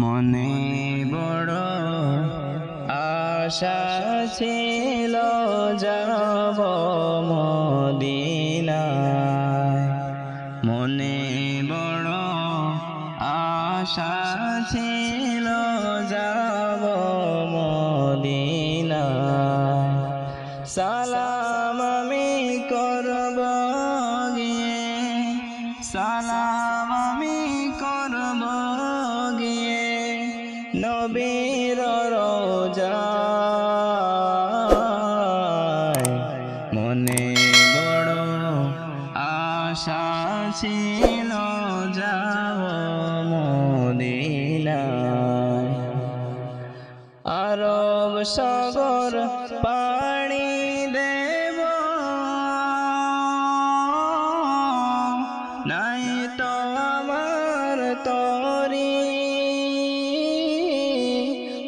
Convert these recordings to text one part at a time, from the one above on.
মনে বড় আশা ছিল যাব মদিনায়। মনে বড় আশা ছিল যাব মদিনায়। সালাম আমি করব গিয়ে, সালাম আমি করব গিয়ে নবীর রওজায়। মনে বড় আশা ছিল যাব মদিনায়। আরব সাগর পাড়ি দেব, নাই তো আমার তরি,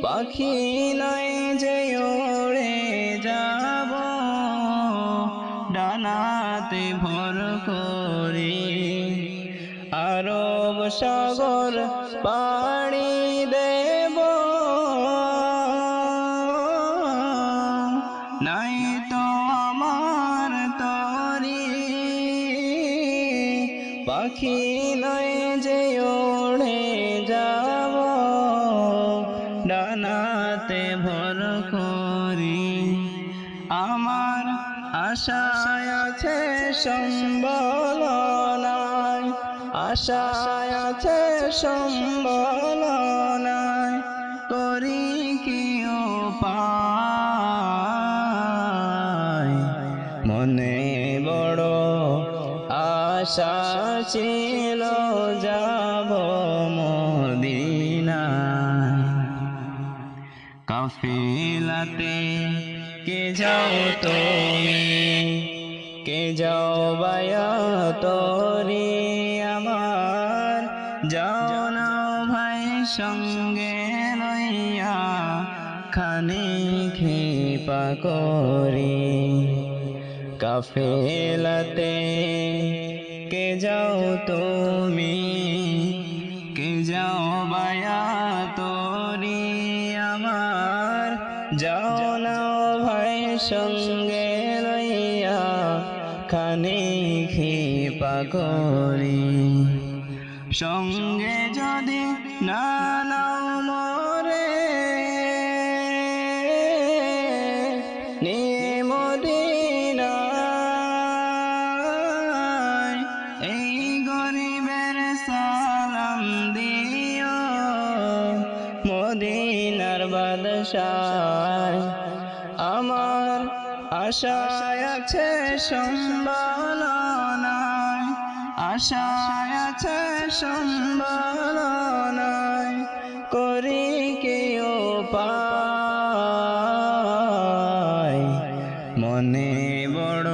পাখি নাই যে উড়ে যাব ডানাতে ভর করি। আরব সাগর পাড়ি দেব, নাই তো আমার তরি, পাখি নাই যে উড়ে যাব ডানাতে ভর করি। আমার আশায় আছে সম্বল নাই, আশায় আছে সম্বল নাই, করি কি উপায়। মনে বড় আশা ছিল যাব মদিনায়। কাফিলাতে কে যাও তুমি, কে যাও বায়াতরি আমার, যাও না ভাই সঙ্গে লইয়া খানি খেপা করি। কাফেলাতে কে যাও তুমি, কে যাও বায়াতরি আমার, যাও না ভাই সঙ্গে লইয়া খানি খেপা করি। সঙ্গে যদি না নাও মরে নিয়ে মদিনায়, এই গরিবের সালাম দিও মদিনার বাদশায়। আমার আশায় আছে সম্বল নাই, আশায় আছে সম্বল নাই, করি কি উপায়। মনে বড়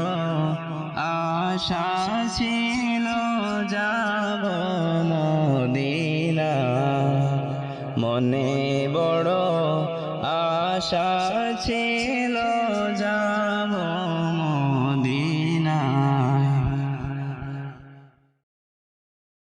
আশা ছিল যাব মদিনায়। মনে বড় আশা ছিল যাব